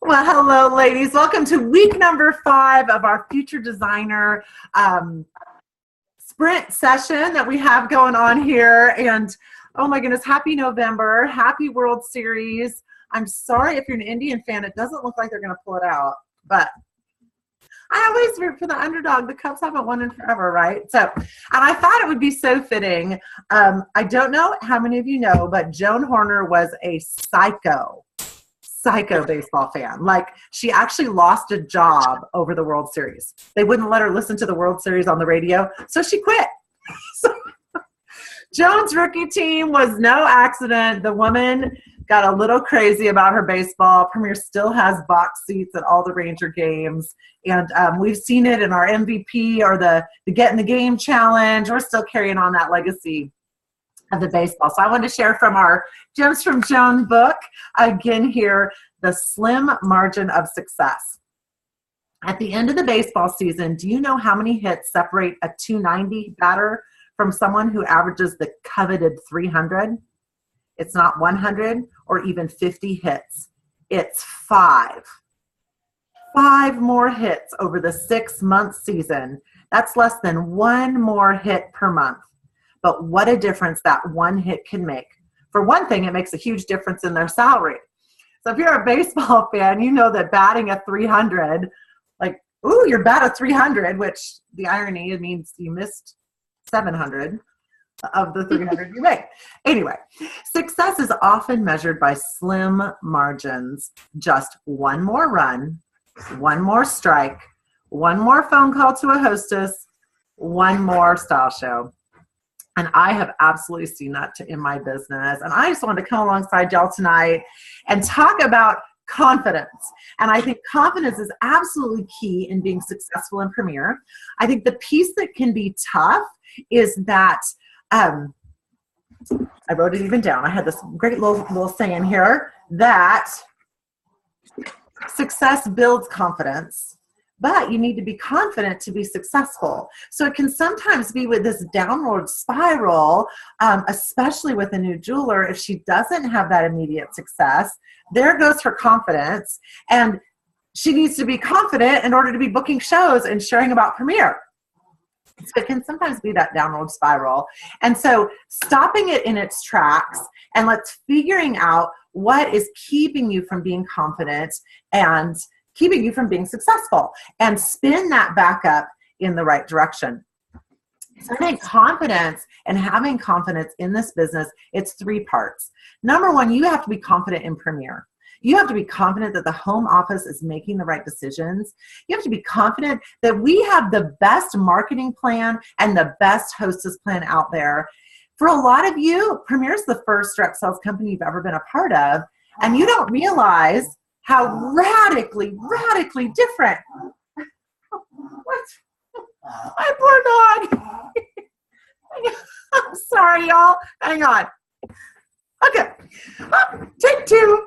Well, hello, ladies. Welcome to week number 5 of our Future Designer sprint session that we have going on here. And oh my goodness, happy November. Happy World Series. I'm sorry if you're an Indian fan, it doesn't look like they're going to pull it out. But I always root for the underdog. The Cubs haven't won in forever, right? So, and I thought it would be so fitting. I don't know how many of you know, but Joan Horner was a psycho baseball fan. Like, she actually lost a job over the World Series. They wouldn't let her listen to the World Series on the radio, so she quit. So, Joan's rookie team was no accident. The woman got a little crazy about her baseball. Premier still has box seats at all the Ranger games, and we've seen it in our MVP or the Get in the Game challenge. We're still carrying on that legacy of the baseball. So I want to share from our Gems from Joan book, again here, The Slim Margin of Success. At the end of the baseball season, do you know how many hits separate a 290 batter from someone who averages the coveted 300? It's not 100 or even 50 hits. It's 5. 5 more hits over the 6-month season. That's less than 1 more hit per month. But what a difference that one hit can make. For one thing, it makes a huge difference in their salary. So if you're a baseball fan, you know that batting a 300, like, ooh, you're bat a 300, which the irony, it means you missed 700 of the 300 you make. Anyway, success is often measured by slim margins. Just one more run, one more strike, one more phone call to a hostess, one more style show. And I have absolutely seen that in my business. And I just wanted to come alongside y'all tonight and talk about confidence. And I think confidence is absolutely key in being successful in Premier. I think the piece that can be tough is that, I wrote it even down. I had this great little saying here that success builds confidence, but you need to be confident to be successful. So it can sometimes be with this downward spiral, especially with a new jeweler. If she doesn't have that immediate success, there goes her confidence. And she needs to be confident in order to be booking shows and sharing about Premier. So it can sometimes be that downward spiral. And so stopping it in its tracks and let's figuring out what is keeping you from being confident and keeping you from being successful, and spin that back up in the right direction. So I think confidence and having confidence in this business, it's 3 parts. Number 1, you have to be confident in Premier. You have to be confident that the home office is making the right decisions. You have to be confident that we have the best marketing plan and the best hostess plan out there. For a lot of you, Premier is the first direct sales company you've ever been a part of, and you don't realize how radically different. What? My poor dog. I'm sorry, y'all. Hang on. Okay. Take 2.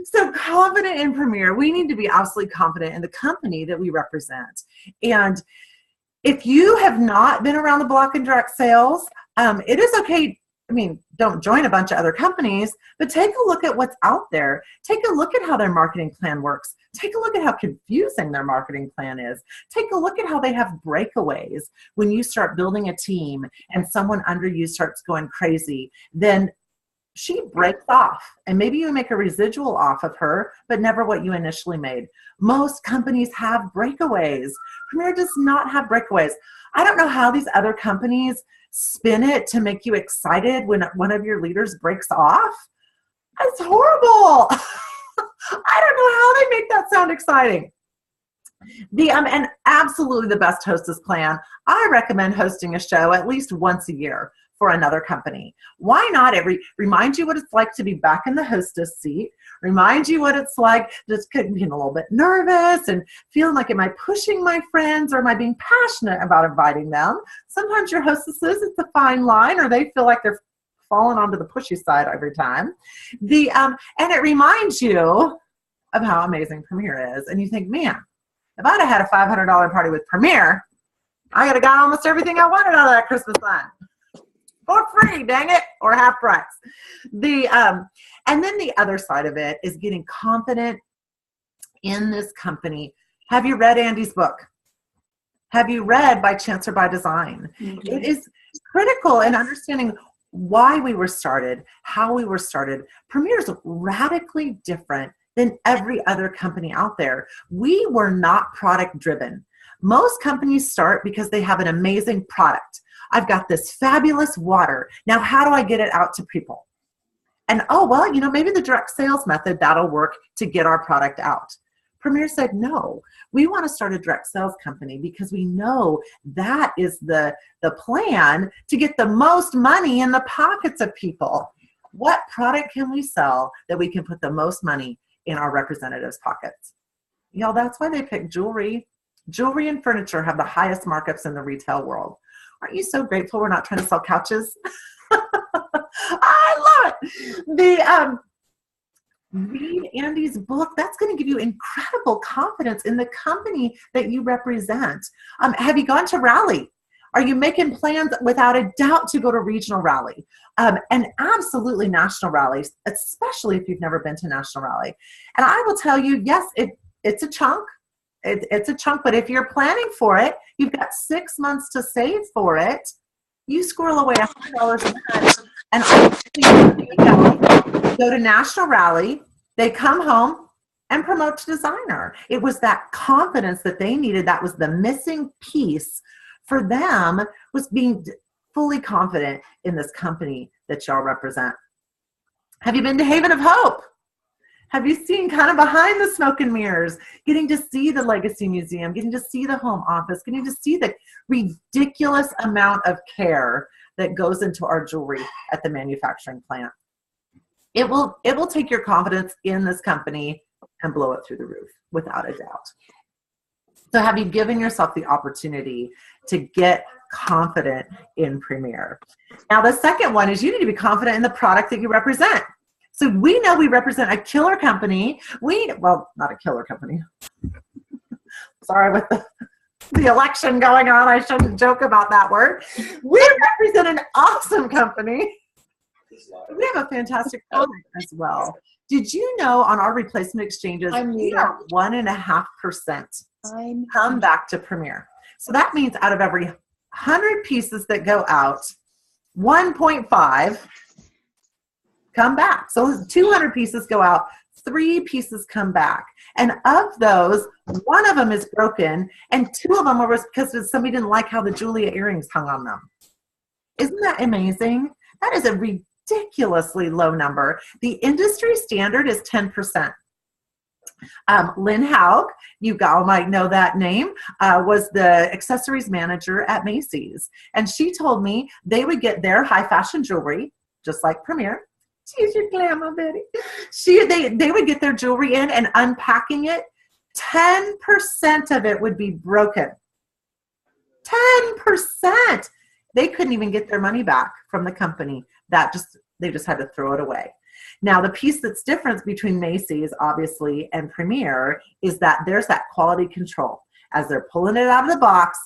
So confident in Premier. We need to be absolutely confident in the company that we represent. And if you have not been around the block in direct sales, it is okay. I mean, don't join a bunch of other companies, but take a look at what's out there. Take a look at how their marketing plan works. Take a look at how confusing their marketing plan is. Take a look at how they have breakaways. When you start building a team and someone under you starts going crazy, then she breaks off. And maybe you make a residual off of her, but never what you initially made. Most companies have breakaways. Premier does not have breakaways. I don't know how these other companies spin it to make you excited when one of your leaders breaks off. It's horrible. I don't know how they make that sound exciting. And absolutely the best hostess plan. I recommend hosting a show at least once a year for another company. Why not? Remind you what it's like to be back in the hostess seat. Remind you what it's like just being a little bit nervous and feeling like, am I pushing my friends or am I being passionate about inviting them? Sometimes your hostesses, it's a fine line, or they feel like they're falling onto the pushy side every time. And it reminds you of how amazing Premier is. And you think, man, if I'd have had a $500 party with Premier, I could have got almost everything I wanted out of that Christmas line. For free, dang it, or half price. And then the other side of it is getting confident in this company. Have you read Andy's book? Have you read By Chance or By Design? Mm-hmm. It is critical in understanding why we were started, how we were started. Premier is radically different than every other company out there. We were not product driven. Most companies start because they have an amazing product. I've got this fabulous water. Now, how do I get it out to people? And, oh, well, maybe the direct sales method, that'll work to get our product out. Premier said, no, we want to start a direct sales company because we know that is the plan to get the most money in the pockets of people. What product can we sell that we can put the most money in our representatives' pockets? Y'all, that's why they pick jewelry. Jewelry and furniture have the highest markups in the retail world. Aren't you so grateful we're not trying to sell couches? I love it. Read Andy's book. That's going to give you incredible confidence in the company that you represent. Have you gone to rally? Are you making plans without a doubt to go to regional rally? And absolutely national rallies, especially if you've never been to national rally. And I will tell you, yes, it's a chunk. It's a chunk, but if you're planning for it, you've got 6 months to save for it. You squirrel away $100 a month, and I go to national rally. They come home and promote to designer. It was that confidence that they needed. That was the missing piece for them, was being fully confident in this company that y'all represent. Have you been to Haven of Hope? Have you seen kind of behind the smoke and mirrors, getting to see the Legacy Museum, getting to see the home office, getting to see the ridiculous amount of care that goes into our jewelry at the manufacturing plant? It will take your confidence in this company and blow it through the roof, without a doubt. So have you given yourself the opportunity to get confident in Premier? Now, the second one is you need to be confident in the product that you represent. So we know we represent a killer company. Well, not a killer company. Sorry, with the election going on, I shouldn't joke about that word. We represent an awesome company. We have a fantastic product as well. Did you know on our replacement exchanges, we are 1.5% come back to Premier. So that means out of every 100 pieces that go out, 1.5 come back. So 200 pieces go out, 3 pieces come back. And of those, 1 of them is broken, and 2 of them are because somebody didn't like how the Julia earrings hung on them. Isn't that amazing? That is a ridiculously low number. The industry standard is 10%. Lynn Haug, you all might know that name, was the accessories manager at Macy's. And she told me they would get their high fashion jewelry, just like Premier. She's your glamour, Betty. They would get their jewelry in, and unpacking it, 10% of it would be broken. 10%. They couldn't even get their money back from the company. They just had to throw it away. Now, the piece that's different between Macy's, obviously, and Premier is that there's that quality control. As they're pulling it out of the box,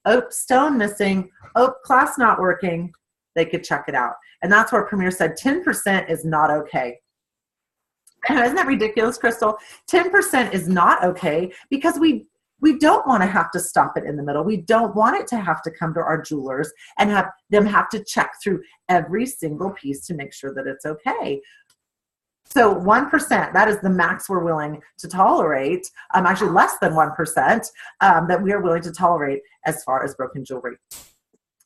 oh, stone missing, oh, class not working, they could check it out. And that's where Premier said 10% is not okay. Isn't that ridiculous, Crystal? 10% is not okay because we don't want to have to stop it in the middle. We don't want it to have to come to our jewelers and have them have to check through every single piece to make sure that it's okay. So 1%, that is the max we're willing to tolerate, actually less than 1% that we are willing to tolerate as far as broken jewelry.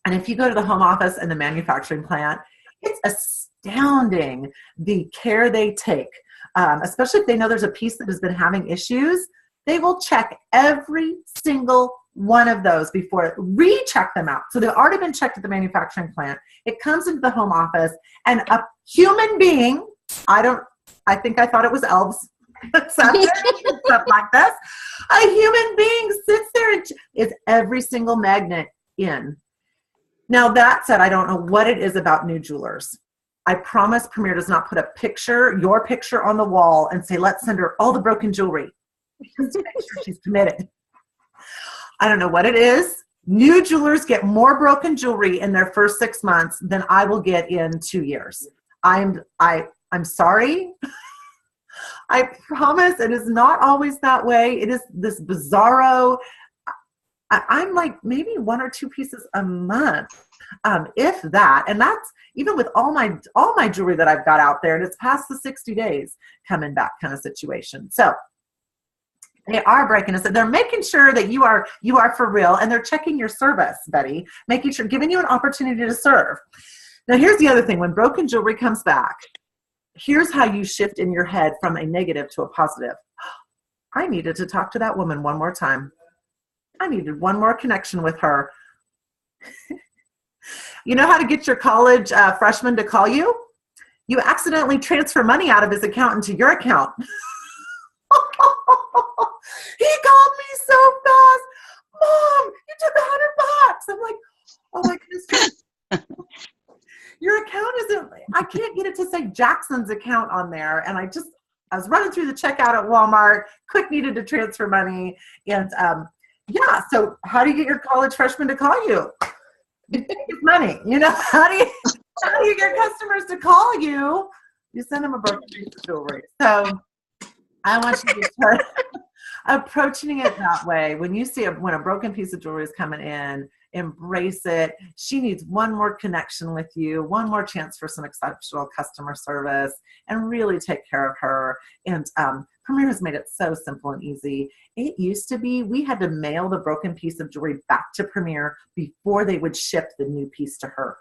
And if you go to the home office and the manufacturing plant, it's astounding the care they take, especially if they know there's a piece that has been having issues. They will check every single one of those before, recheck them out. So they've already been checked at the manufacturing plant. It comes into the home office, and a human being, I think I thought it was elves, stuff like this. A human being sits there and is every single magnet in. Now, that said, I don't know what it is about new jewelers. I promise Premier does not put your picture on the wall and say, let's send her all the broken jewelry. Just to make sure she's committed. I don't know what it is. New jewelers get more broken jewelry in their first 6 months than I will get in 2 years. I'm sorry. I promise it is not always that way. It is this bizarro. I'm like maybe 1 or 2 pieces a month, if that. And that's even with all my jewelry that I've got out there, and it's past the 60 days coming back kind of situation. So they are breaking us. They're making sure that you are for real, and they're checking your service, Betty, making sure, giving you an opportunity to serve. Now, here's the other thing. When broken jewelry comes back, here's how you shift in your head from a negative to a positive. I needed to talk to that woman one more time. I needed one more connection with her. You know how to get your college freshman to call you? You accidentally transfer money out of his account into your account. He called me so fast. Mom, you took $100. I'm like, oh my goodness. Your account isn't, I can't get it to say Jackson's account on there. And I was running through the checkout at Walmart, quick needed to transfer money. And yeah, so how do you get your college freshman to call you? You take his money. You know, how do you get customers to call you? You send them a broken piece of jewelry. So I want you to start approaching it that way. When you see when a broken piece of jewelry is coming in, embrace it. She needs one more connection with you, one more chance for some exceptional customer service, and really take care of her. And Premier has made it so simple and easy. It used to be we had to mail the broken piece of jewelry back to Premier before they would ship the new piece to her.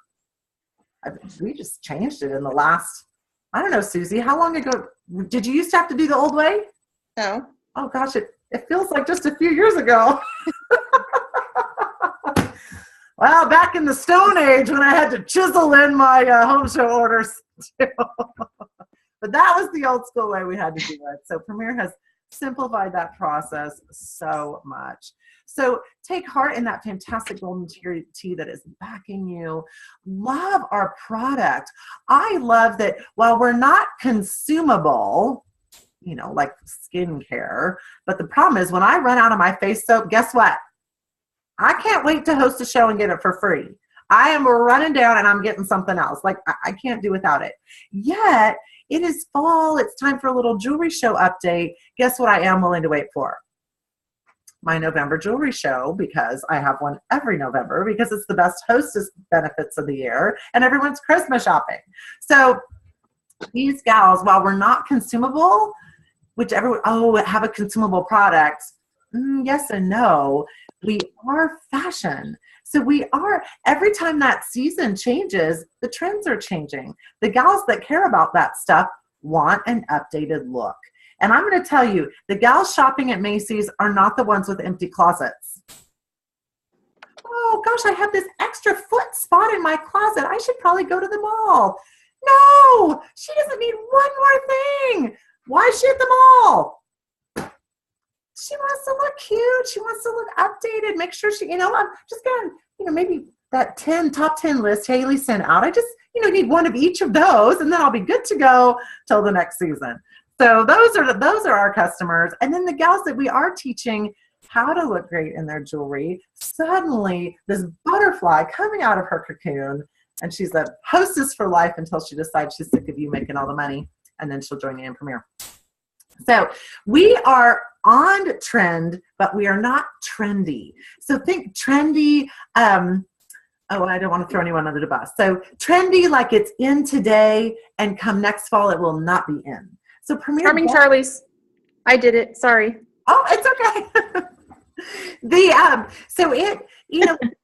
We just changed it in the last, I don't know, Susie, how long ago did you used to have to do the old way? No. Oh gosh, it feels like just a few years ago. Well, back in the Stone Age when I had to chisel in my home show orders too. But that was the old school way we had to do it. So Premier has simplified that process so much. So take heart in that fantastic golden tea that is backing you. Love our product. I love that while we're not consumable, you know, like skincare, but the problem is when I run out of my face soap, guess what? I can't wait to host a show and get it for free. I am running down and I'm getting something else. Like I can't do without it. Yet it is fall. It's time for a little jewelry show update. Guess what I am willing to wait for? My November jewelry show, because I have one every November because it's the best hostess benefits of the year and everyone's Christmas shopping. So these gals, while we're not consumable, which everyone, have a consumable product. Yes and no. We are fashion. So we are, every time that season changes, the trends are changing. The gals that care about that stuff want an updated look. And I'm going to tell you, the gals shopping at Macy's are not the ones with empty closets. Oh gosh, I have this extra foot spot in my closet. I should probably go to the mall. No, she doesn't need one more thing. Why is she at the mall? She wants to look cute. She wants to look updated. Make sure she, I'm just going to, maybe that top 10 list Haley sent out. I just, need one of each of those, and then I'll be good to go till the next season. So those are our customers. And then the gals that we are teaching how to look great in their jewelry, suddenly this butterfly coming out of her cocoon, and she's a hostess for life until she decides she's sick of you making all the money, and then she'll join you in Premier. So we are on trend, but we are not trendy. So think trendy. I don't want to throw anyone under the bus. So trendy, like it's in today, and come next fall, it will not be in. So Premier. Charming Charlie's. I did it. Sorry. Oh, it's okay.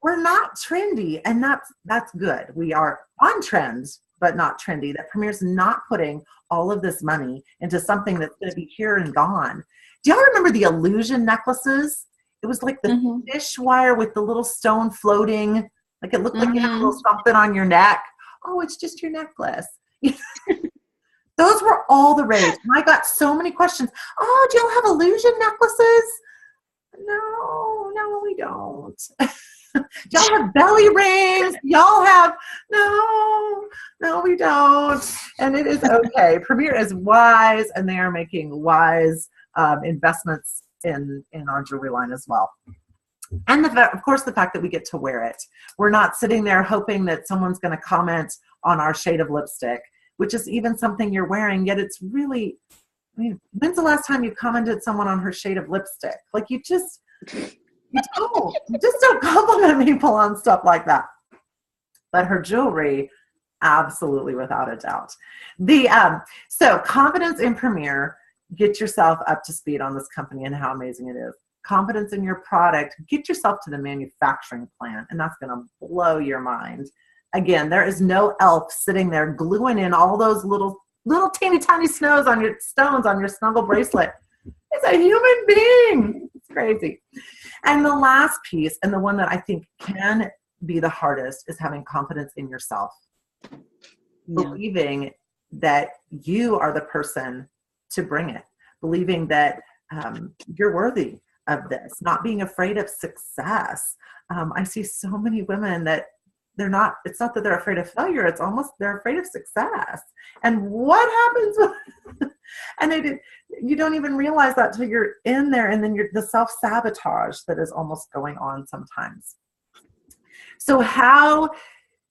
We're not trendy, and that's good. We are on trends, but not trendy. That Premier's not putting all of this money into something that's going to be here and gone. Do y'all remember the illusion necklaces? It was like the fish wire with the little stone floating. Like it looked like you had a little something on your neck. Oh, it's just your necklace. Those were all the rage. And I got so many questions. Oh, do y'all have illusion necklaces? No, we don't. Y'all have belly rings. Y'all have, no, we don't. And it is okay. Premier is wise, and they are making wise investments in our jewelry line as well. And of course, the fact that we get to wear it. We're not sitting there hoping that someone's going to comment on our shade of lipstick, which is even something you're wearing, yet it's really I mean, when's the last time you commented someone on her shade of lipstick? Like you just don't compliment people on stuff like that. But her jewelry, absolutely, without a doubt. So confidence in Premier, get yourself up to speed on this company and how amazing it is. Confidence in your product, get yourself to the manufacturing plant, and that's going to blow your mind. Again, there is no elf sitting there gluing in all those little teeny tiny stones on your snuggle bracelet. It's a human being. It's crazy. And the last piece, and the one that I think can be the hardest, is having confidence in yourself. Yeah. Believing that you are the person to bring it. Believing that you're worthy of this. Not being afraid of success. I see so many women that it's not that they're afraid of failure, it's almost they're afraid of success. And what happens and you don't even realize that till you're in there, and then the self-sabotage that is almost going on sometimes. So how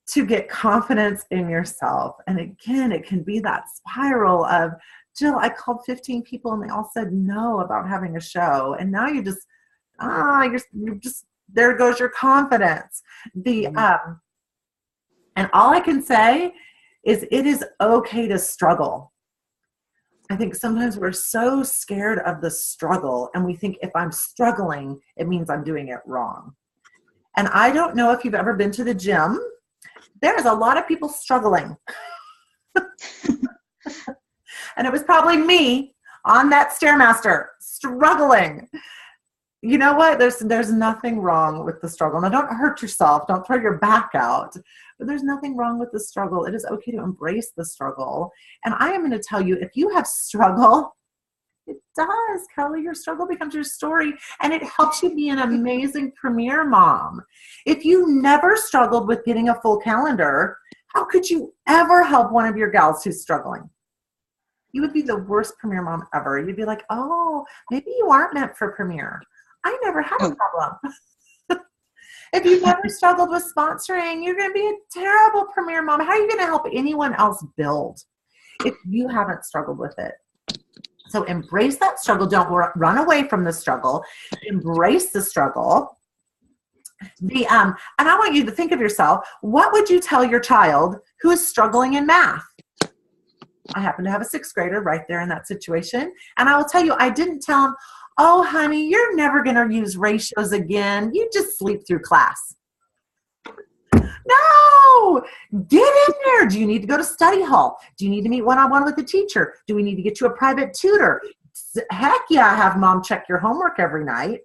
to get confidence in yourself? And again, it can be that spiral of, Jill, I called 15 people and they all said no about having a show. And now you're just, there goes your confidence. And all I can say is it is okay to struggle. I think sometimes we're so scared of the struggle, and we think if I'm struggling, it means I'm doing it wrong. And I don't know if you've ever been to the gym. There's a lot of people struggling. And it was probably me on that Stairmaster struggling. You know what? There's nothing wrong with the struggle. Now, don't hurt yourself. Don't throw your back out. But there's nothing wrong with the struggle. It is okay to embrace the struggle. And I am going to tell you, if you have struggle, it does, Kelly. Your struggle becomes your story, and it helps you be an amazing Premier mom. If you never struggled with getting a full calendar, how could you ever help one of your gals who's struggling? You would be the worst Premier mom ever. You'd be like, oh, maybe you aren't meant for Premier. I never had a problem. If you never struggled with sponsoring, you're going to be a terrible Premier mom. How are you going to help anyone else build if you haven't struggled with it? So embrace that struggle. Don't run away from the struggle. Embrace the struggle. And I want you to think of yourself, what would you tell your child who is struggling in math? I happen to have a 6th grader right there in that situation. And I will tell you, I didn't tell him, oh, honey, you're never going to use ratios again. You just sleep through class. No, get in there. Do you need to go to study hall? Do you need to meet one-on-one with the teacher? Do we need to get you a private tutor? Heck yeah, have mom check your homework every night.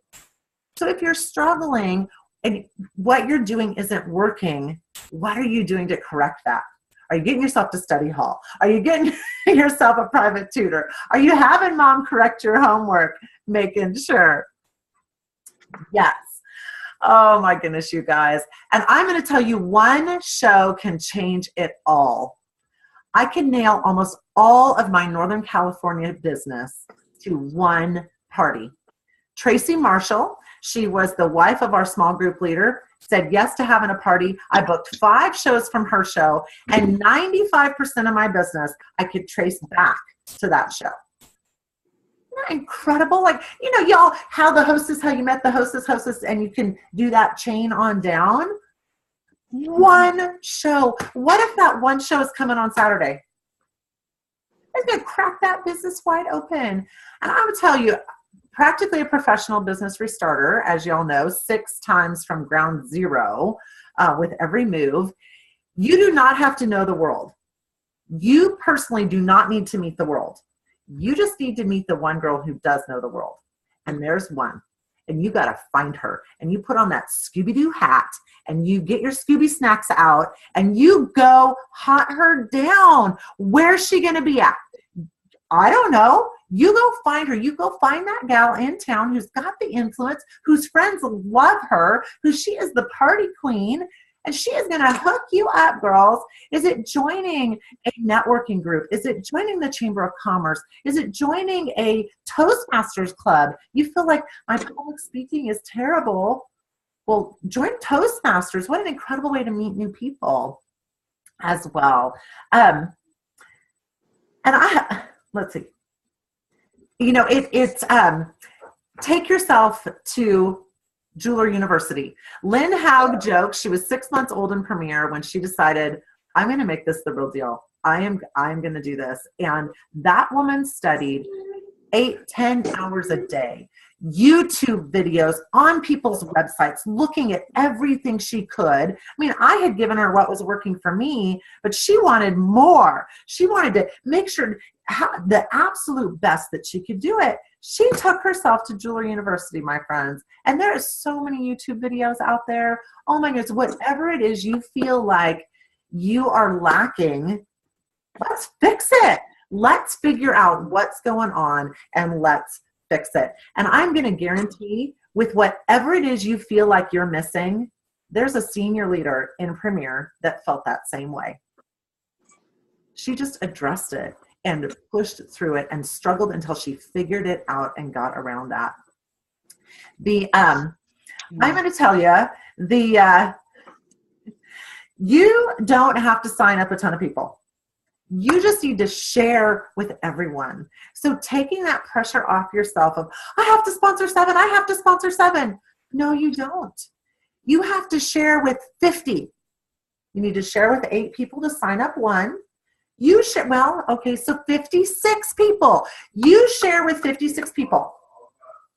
So if you're struggling and what you're doing isn't working, what are you doing to correct that? Are you getting yourself to study hall? Are you getting yourself a private tutor? Are you having mom correct your homework? Making sure. Yes. Oh my goodness, you guys. And I'm going to tell you, one show can change it all. I can nail almost all of my Northern California business to one party. Tracy Marshall, she was the wife of our small group leader, said yes to having a party. I booked 5 shows from her show, and 95% of my business I could trace back to that show. Isn't that incredible? Like, you know, y'all, how you met the hostess, and you can do that chain on down. One show. What if that one show is coming on Saturday? It's going to crack that business wide open. And I would tell you, practically a professional business restarter, as y'all know, 6 times from ground zero with every move. You do not have to know the world. You personally do not need to meet the world. You just need to meet the one girl who does know the world. And there's one. And you got to find her. And you put on that Scooby-Doo hat, and you get your Scooby snacks out, and you go hunt her down. Where's she going to be at? I don't know. You go find her. You go find that gal in town who's got the influence, whose friends love her, who she is the party queen, and she is going to hook you up, girls. Is it joining a networking group? Is it joining the Chamber of Commerce? Is it joining a Toastmasters club? You feel like my public speaking is terrible. Well, join Toastmasters. What an incredible way to meet new people as well. Let's see. it's take yourself to Jeweler University. Lynn Haug jokes she was 6 months old in Premiere when she decided, I'm going to make this the real deal. I'm going to do this. And that woman studied 8-10 hours a day, YouTube videos on people's websites, looking at everything she could. I mean, I had given her what was working for me, but she wanted more. She wanted to make sure the absolute best that she could do it. She took herself to Jeweler University, my friends, and there is so many YouTube videos out there. Oh my goodness, whatever it is you feel like you are lacking, let's fix it. Let's figure out what's going on and let's fix it. And I'm going to guarantee with whatever it is you feel like you're missing, there's a senior leader in Premiere that felt that same way. She just addressed it and pushed through it and struggled until she figured it out and got around that. I'm going to tell you, you don't have to sign up a ton of people. You just need to share with everyone. So taking that pressure off yourself of, I have to sponsor 7, I have to sponsor 7. No, you don't. You have to share with 50. You need to share with 8 people to sign up 1. You share, so 56 people. You share with 56 people.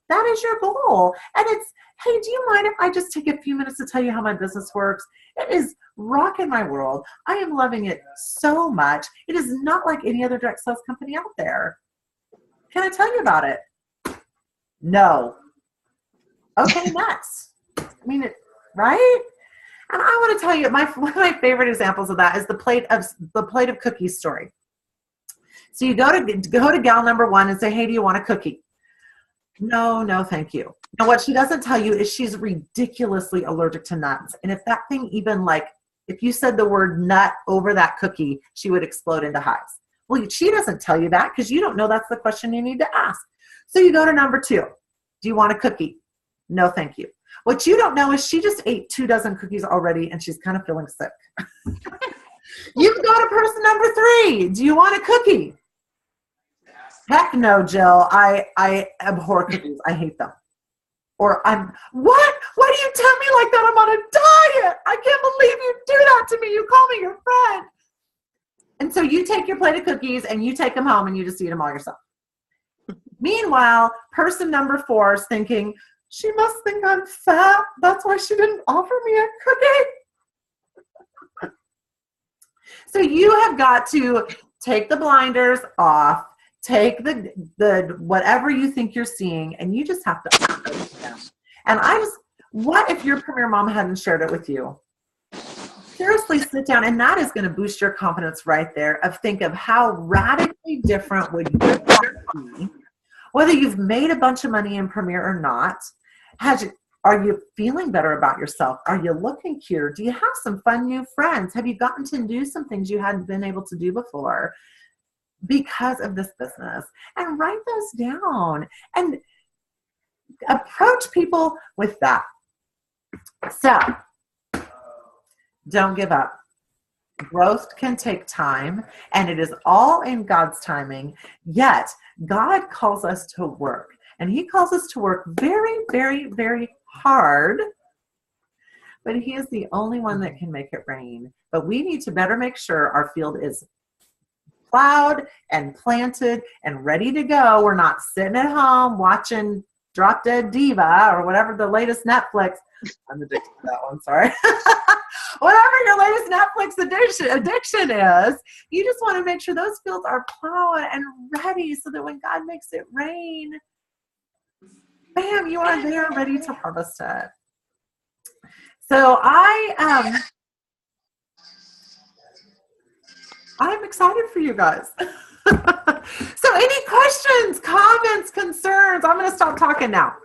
That is your goal. And it's, hey, do you mind if I just take a few minutes to tell you how my business works? It is rocking my world. I am loving it so much. It is not like any other direct sales company out there. Can I tell you about it? No. Okay, next. I mean, right? And I want to tell you, one of my favorite examples of that is the plate of cookies story. So you go to gal number 1 and say, hey, do you want a cookie? No, thank you. And what she doesn't tell you is she's ridiculously allergic to nuts. And if that thing even if you said the word nut over that cookie, she would explode into hives. Well, she doesn't tell you that because you don't know that's the question you need to ask. So you go to number 2. Do you want a cookie? No, thank you. What you don't know is she just ate 2 dozen cookies already and she's kind of feeling sick. You can go to person number 3. Do you want a cookie? Heck no, Jill. I abhor cookies. I hate them. Or what? Why do you tell me like that? I'm on a diet. I can't believe you do that to me. You call me your friend. And so you take your plate of cookies and you take them home and you just eat them all yourself. Meanwhile, person number 4 is thinking, she must think I'm fat. That's why she didn't offer me a cookie. So you have got to take the blinders off, take the whatever you think you're seeing, and you just have to own them. And what if your Premiere Mom hadn't shared it with you? Seriously, sit down, and that is going to boost your confidence right there. Think of how radically different would your life be, whether you've made a bunch of money in Premiere or not. Are you feeling better about yourself? Are you looking cuter? Do you have some fun new friends? Have you gotten to do some things you hadn't been able to do before because of this business? And write those down and approach people with that. So don't give up. Growth can take time, and it is all in God's timing. Yet God calls us to work. And he calls us to work very, very, very hard, but he is the only one that can make it rain. But we need to better make sure our field is plowed and planted and ready to go. We're not sitting at home watching Drop Dead Diva or whatever the latest Netflix. I'm addicted to that one, sorry. Whatever your latest Netflix addiction is, you just want to make sure those fields are plowed and ready so that when God makes it rain, bam, you are there ready to harvest it. So I'm excited for you guys. So any questions, comments, concerns? I'm going to stop talking now.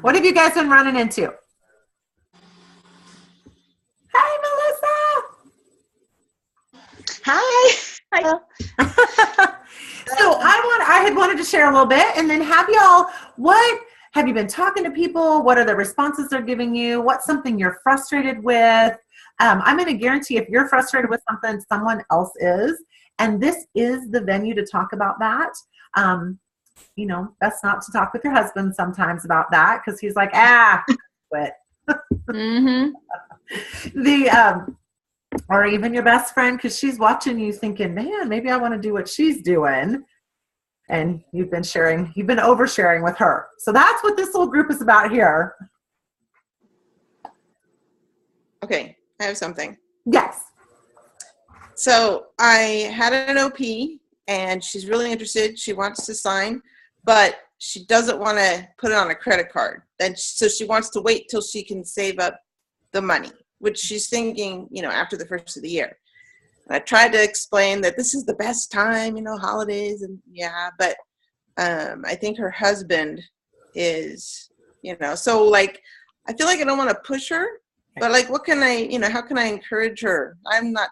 What have you guys been running into? Hi, Melissa. Hi. So I had wanted to share a little bit and then have y'all, what have you been talking to people? What are the responses they're giving you? What's something you're frustrated with? I'm going to guarantee if you're frustrated with something, someone else is. And this is the venue to talk about that. Best not to talk with your husband sometimes about that because he's like, quit. Mm-hmm. Or even your best friend because she's watching you thinking, man, maybe I want to do what she's doing. And you've been oversharing with her. So that's what this little group is about here. Okay, I have something. Yes. So I had an OP, and she's really interested. She wants to sign, but she doesn't want to put it on a credit card. So she wants to wait till she can save up the money, which she's thinking, after the first of the year. And I tried to explain that this is the best time, holidays, and but I think her husband is, so like, I feel like I don't want to push her, but like, what can I, how can I encourage her? I might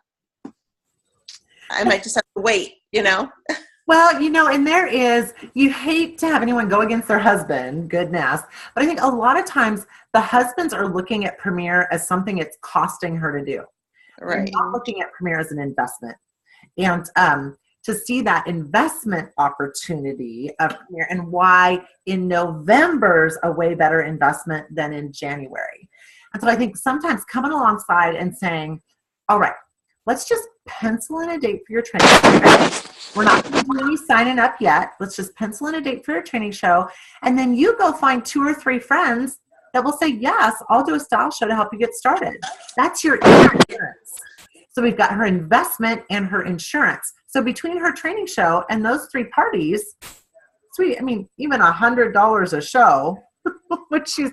just have to wait, Well, and you hate to have anyone go against their husband, goodness. But I think a lot of times the husbands are looking at Premier as something it's costing her to do. Right. They're not looking at Premier as an investment. And to see that investment opportunity of Premier and why in November's a way better investment than in January. And so I think sometimes coming alongside and saying, all right, let's just pencil in a date for your training show. We're not going to do any signing up yet. Let's just pencil in a date for your training show. And then you go find 2 or 3 friends that will say, yes, I'll do a style show to help you get started. That's your insurance. So we've got her investment and her insurance. So between her training show and those 3 parties, sweet, even $100 a show, which she's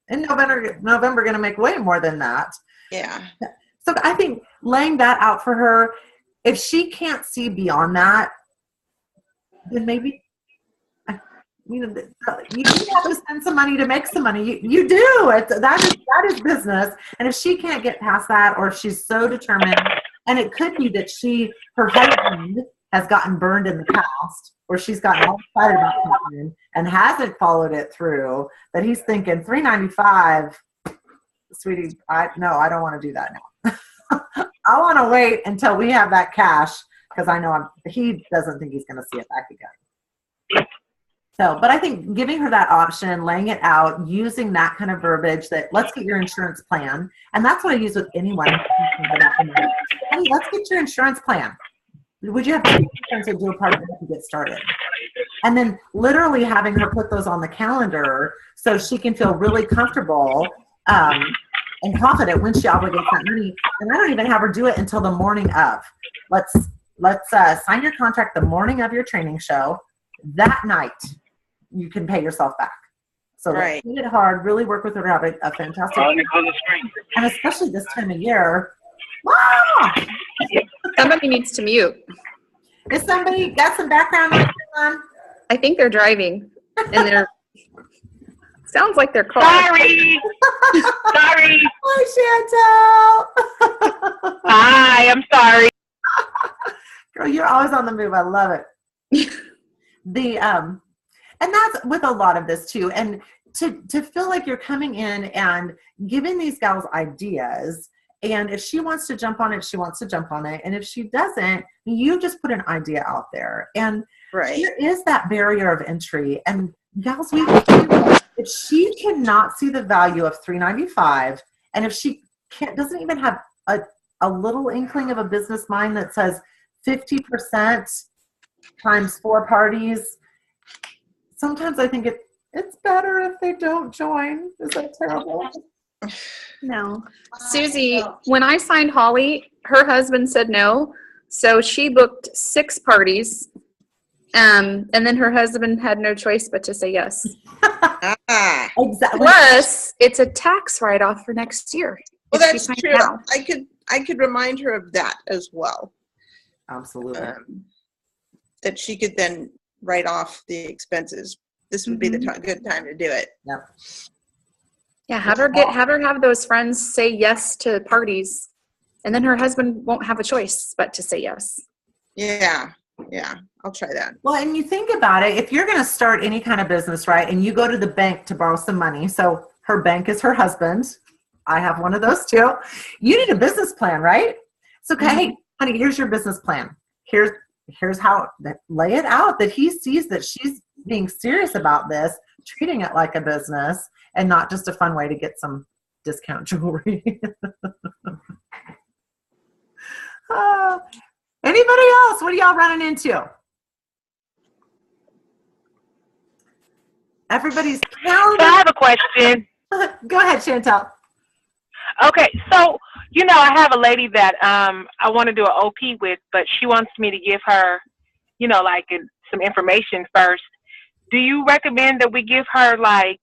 in November going to make way more than that. Yeah. So I think laying that out for her, if she can't see beyond that, then maybe, you have to spend some money to make some money. You do. That is business. And if she can't get past that, or if she's so determined, and it could be that her husband has gotten burned in the past, or she's gotten all excited about something and hasn't followed it through, that he's thinking $395, sweetie, I don't want to do that now. I want to wait until we have that cash because I know he doesn't think he's going to see it back again. So, but I think giving her that option, laying it out, using that kind of verbiage that let's get your insurance plan. And that's what I use with anyone. Hey, let's get your insurance plan. Would you have to do a part of it to get started? And then literally having her put those on the calendar so she can feel really comfortable and confident when she obligates that money. And I don't even have her do it until the morning of. Let's sign your contract the morning of your training show. That night, you can pay yourself back. So right. Let's hit it hard, really work with her to have a fantastic and especially this time of year. Somebody needs to mute. Is somebody got some background noise on? I think they're driving, and they're sounds like they're car. Sorry. Sorry. Hi, Chantel. Hi, I'm sorry. Girl, you're always on the move. I love it. And that's with a lot of this too. And to feel like you're coming in and giving these gals ideas. And if she wants to jump on it, she wants to jump on it. And if she doesn't, you just put an idea out there. And right. There is that barrier of entry. And gals, if she cannot see the value of $395, and if she doesn't even have a little inkling of a business mind that says 50% times 4 parties, sometimes I think it's better if they don't join. Is that terrible? No. Susie, when I signed Holly, her husband said no. So she booked 6 parties. And then her husband had no choice but to say yes. Exactly. Plus, it's a tax write-off for next year. Well, that's true. Now. I could remind her of that as well. Absolutely. That she could then write off the expenses. This would be the good time to do it. Yep. Yeah, have her have those friends say yes to parties, and then her husband won't have a choice but to say yes. Yeah, I'll try that. Well, and you think about it, if you're going to start any kind of business, right, and you go to the bank to borrow some money, so her bank is her husband, I have one of those too. You need a business plan, right? It's okay. Hey, honey, here's your business plan. Here's how lay it out that he sees that she's being serious about this, treating it like a business and not just a fun way to get some discount jewelry. Anybody else? What are y'all running into? Everybody's So I have a question. Go ahead, Chantel. Okay, so I have a lady that I want to do an OP with, but she wants me to give her, some information first. Do you recommend that we give her let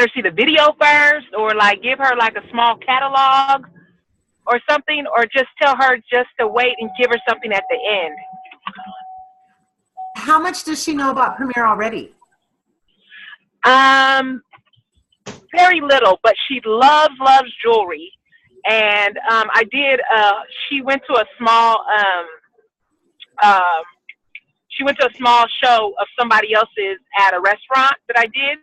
her see the video first, or give her a small catalog or something, or just tell her just to wait and give her something at the end? How much does she know about Premier already? Very little, but she loves jewelry. And she went to a small show of somebody else's at a restaurant that I did.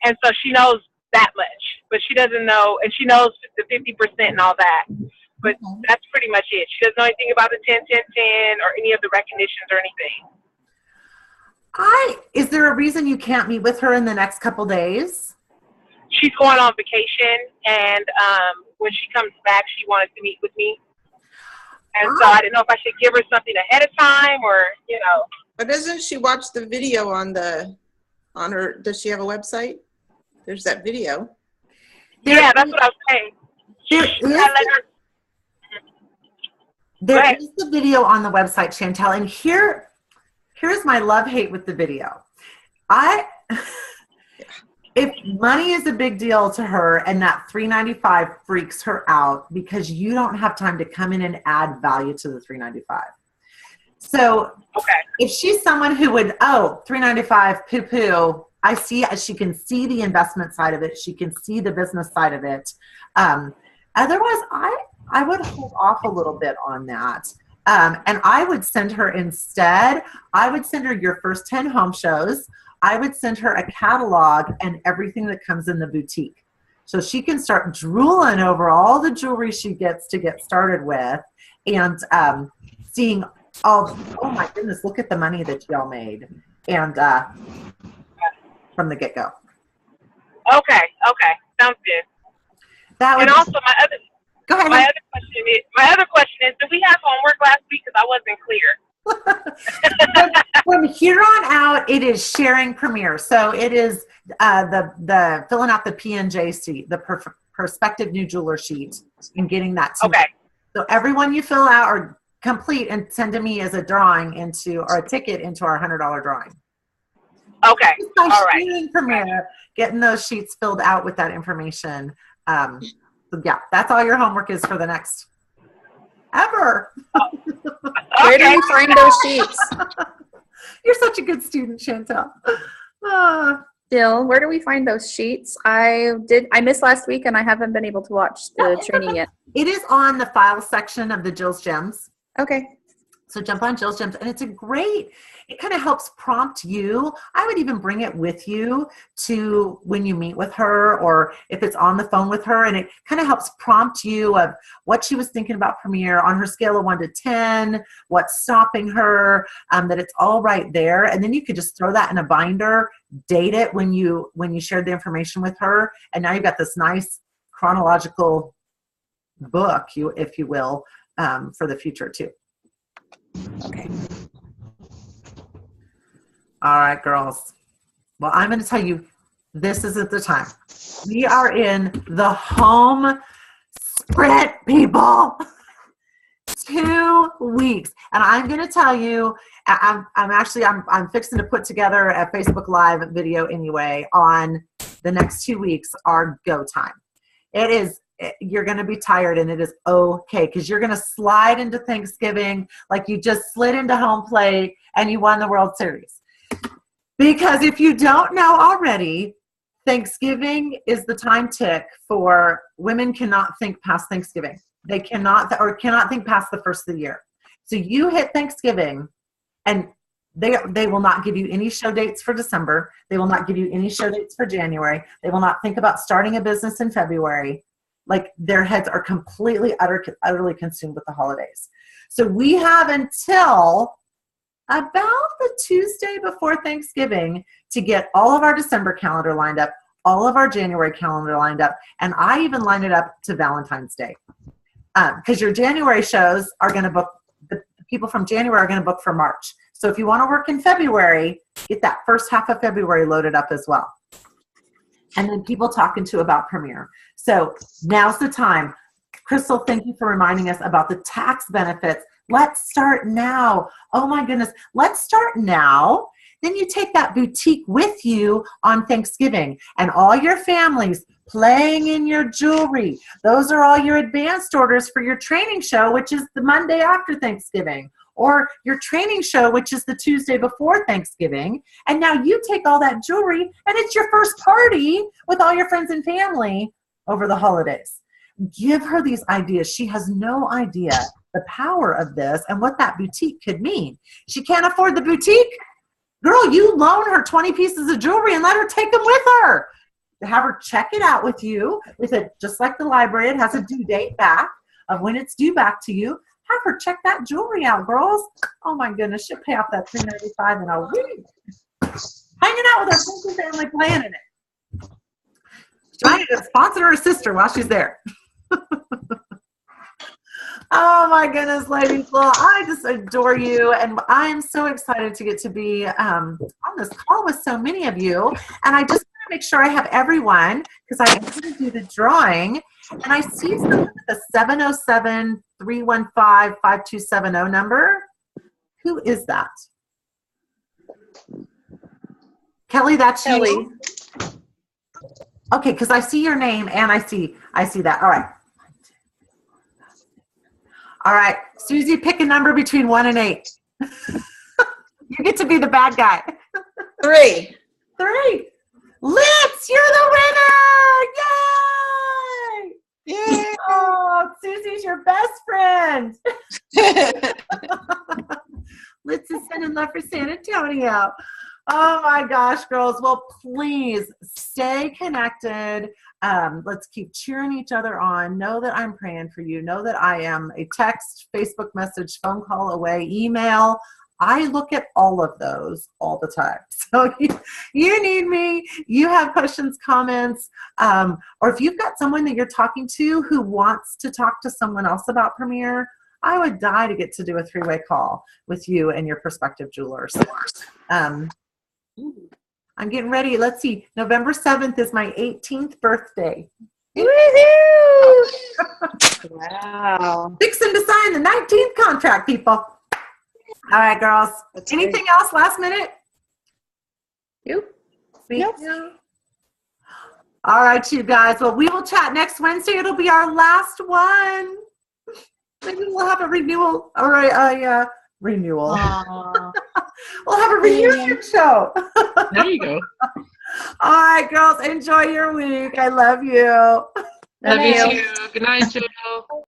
And so she knows that much, but she doesn't know, and she knows the 50% and all that. But that's pretty much it. She doesn't know anything about the 10-10-10 or any of the recognitions or anything. Is there a reason you can't meet with her in the next couple days? She's going on vacation, and when she comes back, she wanted to meet with me. And so I didn't know if I should give her something ahead of time or. But doesn't she watch the video on her, does she have a website? There's that video. Yeah, that's what I was saying. There is the video on the website, Chantel, and here's my love-hate with the video. If money is a big deal to her and that $395 freaks her out because you don't have time to come in and add value to the $395. So if she's someone who would, $395, poo-poo, I see, she can see the investment side of it. She can see the business side of it. Otherwise, I would hold off a little bit on that. And I would send her instead, I would send her your first 10 home shows. I would send her a catalog and everything that comes in the boutique. So she can start drooling over all the jewelry she gets to get started with and seeing oh my goodness, look at the money that y'all made. And from the get-go. Okay. Sounds good. My other question is, did we have homework last week? Because I wasn't clear. From here on out, it is sharing Premier. So it is the filling out the P&J sheet, the prospective new jeweler sheet, and getting that to me. So everyone you fill out or complete and send to me as a drawing or a ticket into our $100 drawing. Okay. All right. Sharing Premier, getting those sheets filled out with that information. So yeah, that's all your homework is for the next ever. Where do you find those sheets? You're such a good student, Chantel. Jill, where do we find those sheets? I missed last week and I haven't been able to watch the training yet. It is on the file section of the Jill's Gems. Okay. So jump on Jill's Gems, and it kind of helps prompt you. I would even bring it with you to when you meet with her or if it's on the phone with her, and it kind of helps prompt you of what she was thinking about Premier on her scale of 1 to 10, what's stopping her, that it's all right there. And then you could just throw that in a binder, date it when you shared the information with her, and now you've got this nice chronological book, if you will, for the future too. Okay. All right, girls. Well, I'm going to tell you, this isn't the time. We are in the home sprint, people. 2 weeks. And I'm going to tell you, I'm fixing to put together a Facebook Live video anyway on the next 2 weeks, our go time. You're going to be tired, and it is okay, because you're going to slide into Thanksgiving like you just slid into home plate and you won the World Series. Because if you don't know already, Thanksgiving is the time tick for women cannot think past Thanksgiving. They cannot think past the first of the year. So you hit Thanksgiving, and They will not give you any show dates for December. They will not give you any show dates for January. They will not think about starting a business in February. Like, their heads are completely, utterly consumed with the holidays. So we have until about the Tuesday before Thanksgiving to get all of our December calendar lined up, all of our January calendar lined up, and I even line it up to Valentine's Day. Because your January shows are going to book, the people from January are going to book for March. So if you want to work in February, get that first half of February loaded up as well. And then people talking to about Premier. So now's the time. Crystal, thank you for reminding us about the tax benefits. Let's start now. Oh my goodness. Let's start now. Then you take that boutique with you on Thanksgiving and all your families playing in your jewelry. Those are all your advanced orders for your training show, which is the Monday after Thanksgiving, or your training show, which is the Tuesday before Thanksgiving. And now you take all that jewelry and it's your first party with all your friends and family over the holidays. Give her these ideas. She has no idea the power of this and what that boutique could mean. She can't afford the boutique? Girl, you loan her 20 pieces of jewelry and let her take them with her. Have her check it out with you, with it, just like the library. It has a due date back of when it's due back to you. Have her check that jewelry out, girls. Oh my goodness, she'll pay off that $395 in a week. Hanging out with her friends and family, playing in it. Trying to sponsor her sister while she's there. Oh my goodness, ladies. Well, I just adore you, and I'm so excited to get to be on this call with so many of you. And I just want to make sure I have everyone, because I'm going to do the drawing. And I see someone with a 707-315-5270 number. Who is that? Kelly, that's Kelly. you? Okay, because I see your name and I see that. All right. All right, Susie, pick a number between 1 and 8. You get to be the bad guy. 3. 3. Litz, you're the winner! Yay! Yay! Oh, Susie's your best friend. Litz is sending love for San Antonio. Oh my gosh, girls. Well, please stay connected. Let's keep cheering each other on. Know that I'm praying for you. Know that I am a text, Facebook message, phone call away, email. I look at all of those all the time. So you need me. You have questions, comments, or if you've got someone that you're talking to who wants to talk to someone else about Premier, I would die to get to do a 3-way call with you and your prospective jewelers. I'm getting ready. Let's see. November 7th is my 18th birthday. Woohoo! Wow. Fixing to sign the 19th contract, people. All right, girls. That's Anything else last minute? You? Nope. All right, you guys. Well, we will chat next Wednesday. It'll be our last one. Maybe we'll have a renewal or a renewal. We'll have a reunion show. There you go. All right, girls. Enjoy your week. I love you. Love you. Good night, Joe.